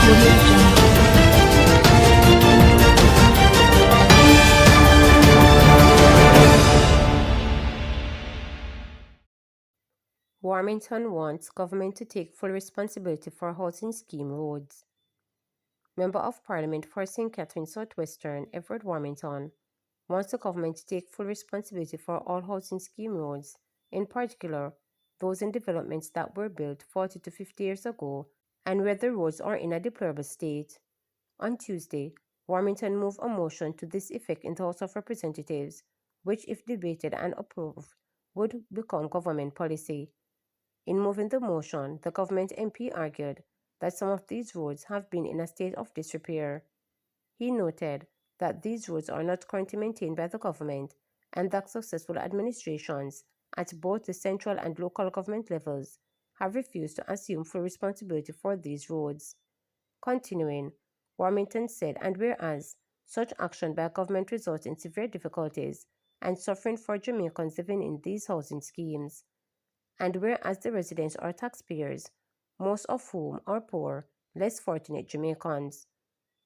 Audio Jungle. Warmington wants government to take full responsibility for housing scheme roads. Member of Parliament for St. Catherine Southwestern, Everett Warmington, wants the government to take full responsibility for all housing scheme roads, in particular those in developments that were built 40 to 50 years ago and where the roads are in a deplorable state. On Tuesday, Warmington moved a motion to this effect in the House of Representatives, which, if debated and approved, would become government policy. In moving the motion, the government MP argued that some of these roads have been in a state of disrepair. He noted that these roads are not currently maintained by the government and that successful administrations at both the central and local government levels have refused to assume full responsibility for these roads. Continuing, Warmington said, and whereas such action by government results in severe difficulties and suffering for Jamaicans living in these housing schemes, and whereas the residents are taxpayers, most of whom are poor, less fortunate Jamaicans,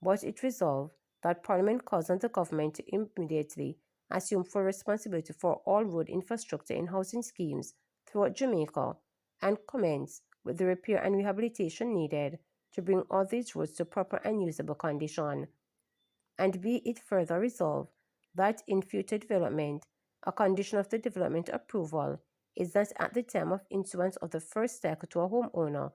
but it resolved that Parliament calls on the government to immediately assume full responsibility for all road infrastructure in housing schemes throughout Jamaica and commence with the repair and rehabilitation needed to bring all these roads to proper and usable condition. And be it further resolved that in future development, a condition of the development approval is that at the time of issuance of the first title to a homeowner,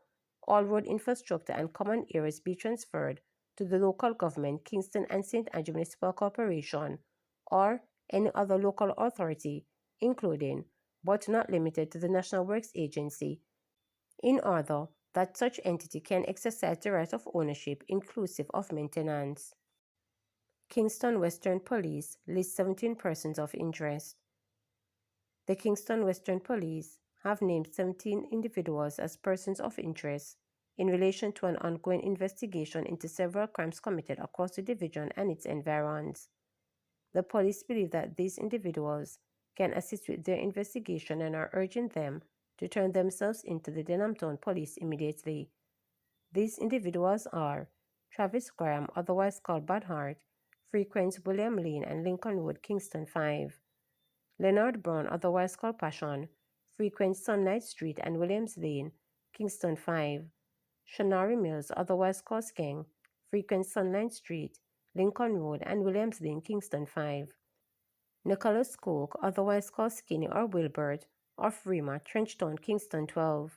all road infrastructure and common areas be transferred to the local government, Kingston and St. Andrew Municipal Corporation, or any other local authority, including, but not limited to the National Works Agency, in order that such entity can exercise the right of ownership inclusive of maintenance. Kingston Western Police lists 17 persons of interest. The Kingston Western Police have named 17 individuals as persons of interest in relation to an ongoing investigation into several crimes committed across the division and its environs. The police believe that these individuals can assist with their investigation and are urging them to turn themselves into the Denhamton Police immediately. These individuals are Travis Graham, otherwise called Bad Heart, frequents William Lane and Lincoln Road, Kingston 5. Leonard Brown, otherwise called Passion, frequents Sunlight Street and Williams Lane, Kingston 5. Shonari Mills, otherwise called Skeng, frequents Sunlight Street, Lincoln Road and Williams Lane, Kingston 5. Nicholas Cook, otherwise called Skinny or Wilbert, of Rima, Trenchtown, Kingston 12.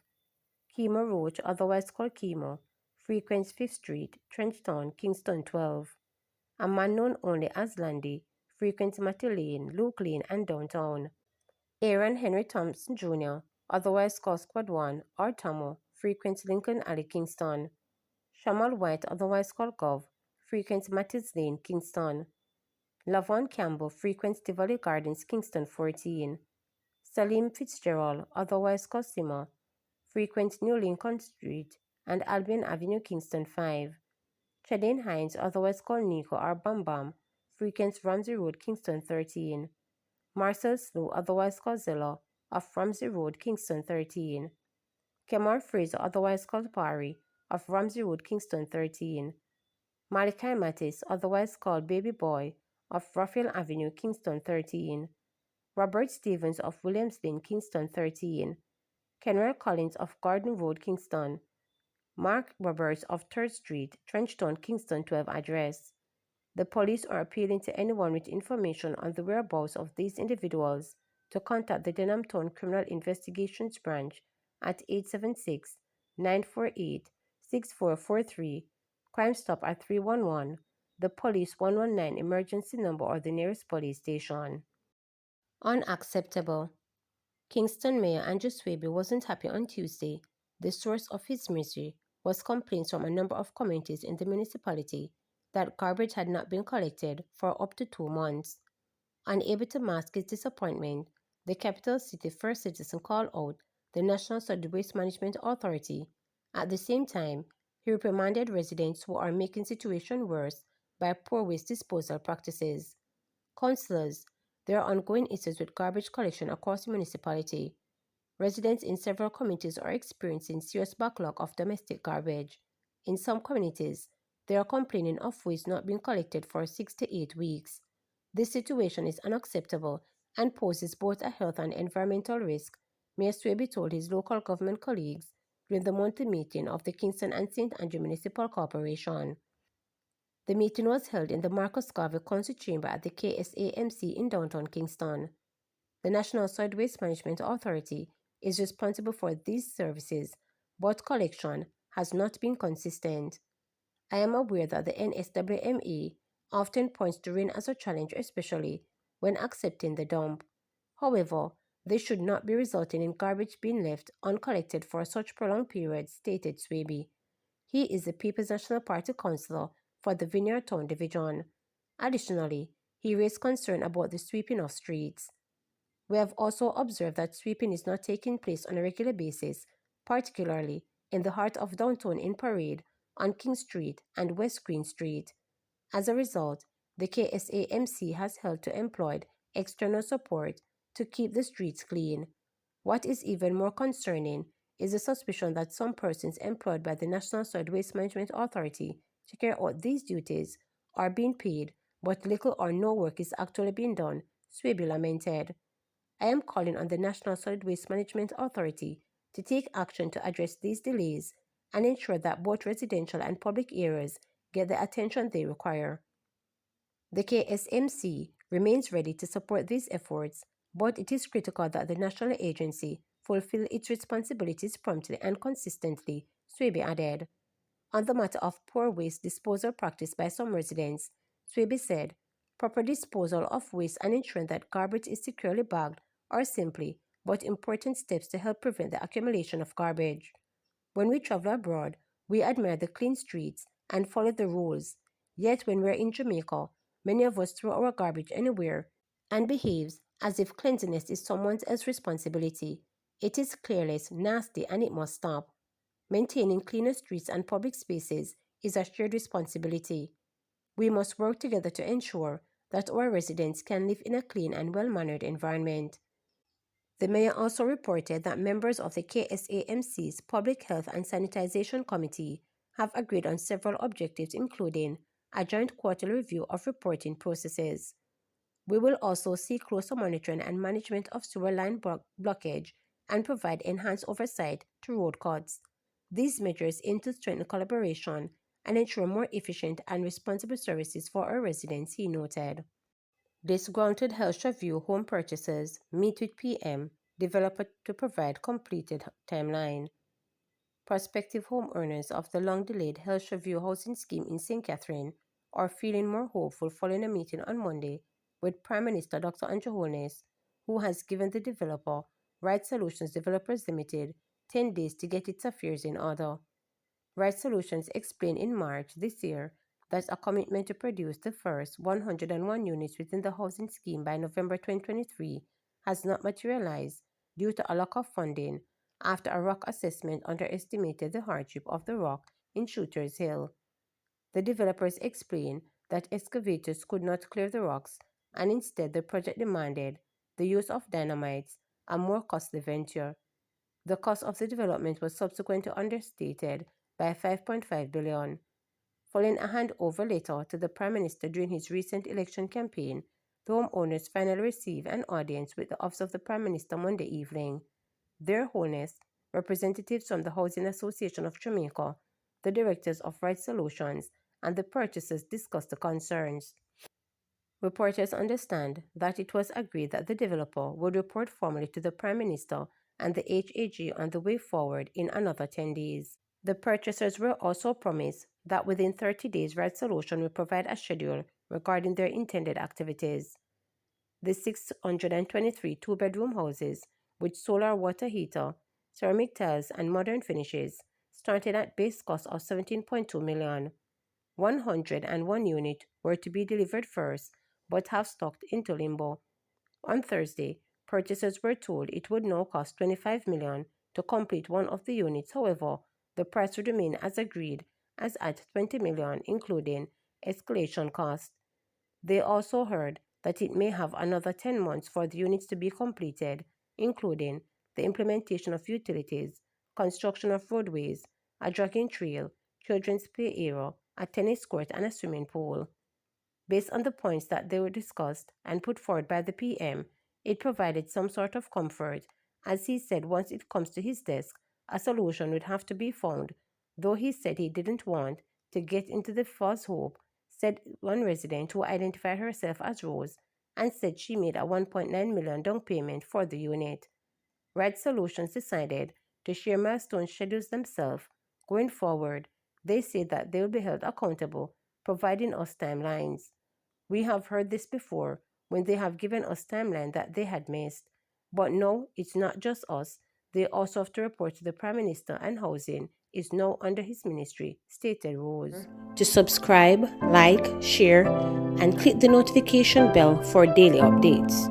Kemo Roach, otherwise called Kemo, frequents 5th Street, Trenchtown, Kingston 12. A man known only as Landy frequents Matty Lane, Luke Lane, and downtown. Aaron Henry Thompson Jr., otherwise called Squad 1 or Tomo, frequents Lincoln Alley, Kingston. Shamal White, otherwise called Gov, frequents Mattis Lane, Kingston. Lavon Campbell frequents Tivoli Gardens, Kingston 14. Salim Fitzgerald, otherwise called Sima, frequents New Lincoln Street and Albion Avenue, Kingston 5. Chadane Hines, otherwise called Nico or Bam Bam, frequents Ramsey Road, Kingston 13. Marcel Slow, otherwise called Zilla, of Ramsey Road, Kingston 13. Kemar Fraser, otherwise called Parry, of Ramsey Road, Kingston 13. Malachi Mattis, otherwise called Baby Boy, of Raphael Avenue, Kingston 13. Robert Stevens of Williams Lane, Kingston 13. Kenwell Collins of Gordon Road, Kingston. Mark Roberts of 3rd Street, Trenchtown, Kingston 12 address. The police are appealing to anyone with information on the whereabouts of these individuals to contact the Denhamton Criminal Investigations Branch at 876-948-6443, Crime Stop at 311, the Police 119 emergency number or the nearest police station. Unacceptable. Kingston Mayor Andrew Swaby wasn't happy on Tuesday. The source of his misery was complaints from a number of communities in the municipality that garbage had not been collected for up to 2 months. Unable to mask his disappointment, the capital city First Citizen called out the National Solid Waste Management Authority. At the same time, he reprimanded residents who are making the situation worse by poor waste disposal practices. Councillors, there are ongoing issues with garbage collection across the municipality. Residents in several communities are experiencing serious backlog of domestic garbage. In some communities, they are complaining of waste not being collected for 6 to 8 weeks. This situation is unacceptable and poses both a health and environmental risk, Mayor Swaby told his local government colleagues during the monthly meeting of the Kingston and St. Andrew Municipal Corporation. The meeting was held in the Marcus Garvey Council Chamber at the KSAMC in downtown Kingston. The National Solid Waste Management Authority is responsible for these services, but collection has not been consistent. I am aware that the NSWMA often points to rain as a challenge, especially when accepting the dump. However, this should not be resulting in garbage being left uncollected for such prolonged periods, stated Swaby. He is the People's National Party councillor for the Vineyard Town Division. Additionally, he raised concern about the sweeping of streets. We have also observed that sweeping is not taking place on a regular basis, particularly in the heart of downtown in Parade, on King Street and West Green Street. As a result, the KSAMC has had to employ external support to keep the streets clean. What is even more concerning is the suspicion that some persons employed by the National Solid Waste Management Authority to carry out these duties are being paid, but little or no work is actually being done, Swaby lamented. I am calling on the National Solid Waste Management Authority to take action to address these delays and ensure that both residential and public areas get the attention they require. The KSMC remains ready to support these efforts, but it is critical that the national agency fulfill its responsibilities promptly and consistently, Swaby added. On the matter of poor waste disposal practice by some residents, Swaby said, proper disposal of waste and ensuring that garbage is securely bagged are simply but important steps to help prevent the accumulation of garbage. When we travel abroad, we admire the clean streets and follow the rules. Yet when we're in Jamaica, many of us throw our garbage anywhere and behaves as if cleanliness is someone else's responsibility. It is careless, nasty, and it must stop. Maintaining cleaner streets and public spaces is a shared responsibility. We must work together to ensure that our residents can live in a clean and well-mannered environment. The mayor also reported that members of the KSAMC's Public Health and Sanitization Committee have agreed on several objectives, including a joint quarterly review of reporting processes. We will also see closer monitoring and management of sewer line blockage and provide enhanced oversight to road cuts. These measures aim to strengthen collaboration and ensure more efficient and responsible services for our residents, he noted. Disgruntled Hela View home purchasers meet with PM developer to provide completed timeline. Prospective homeowners of the long-delayed Hela View housing scheme in St. Catherine are feeling more hopeful following a meeting on Monday with Prime Minister Dr. Andrew Holness, who has given the developer, Right Solutions Developers Limited, 10 days to get its affairs in order. Right Solutions explained in March this year that a commitment to produce the first 101 units within the housing scheme by November 2023 has not materialized due to a lack of funding after a rock assessment underestimated the hardship of the rock in Shooters Hill. The developers explained that excavators could not clear the rocks, and instead the project demanded the use of dynamites, a more costly venture. The cost of the development was subsequently understated by $5.5 billion. Following a handover letter to the Prime Minister during his recent election campaign, the homeowners finally received an audience with the Office of the Prime Minister Monday evening. Their Holiness, representatives from the Housing Association of Jamaica, the directors of Right Solutions, and the purchasers discussed the concerns. Reporters understand that it was agreed that the developer would report formally to the Prime Minister and the HAG on the way forward in another 10 days. The purchasers were also promised that within 30 days Right Solution will provide a schedule regarding their intended activities. The 623 two-bedroom houses with solar water heater, ceramic tiles, and modern finishes started at base cost of $17.2 million. 101 units were to be delivered first, but have stocked into limbo. On Thursday, purchasers were told it would now cost $25 million to complete one of the units. However, the price would remain as agreed, as at $20 million, including escalation costs. They also heard that it may have another 10 months for the units to be completed, including the implementation of utilities, construction of roadways, a jogging trail, children's play area, a tennis court, and a swimming pool. Based on the points that they were discussed and put forward by the PM, it provided some sort of comfort, as he said once it comes to his desk, a solution would have to be found, though he said he didn't want to get into the false hope, said one resident who identified herself as Rose and said she made a $1.9 million down payment for the unit. Right Solutions decided to share milestone schedules themselves. Going forward, they say that they will be held accountable, providing us timelines. We have heard this before when they have given us timeline that they had missed. But no, it's not just us. They also have to report to the Prime Minister, and housing is now under his ministry, stated Rose. To subscribe, like, share, and click the notification bell for daily updates.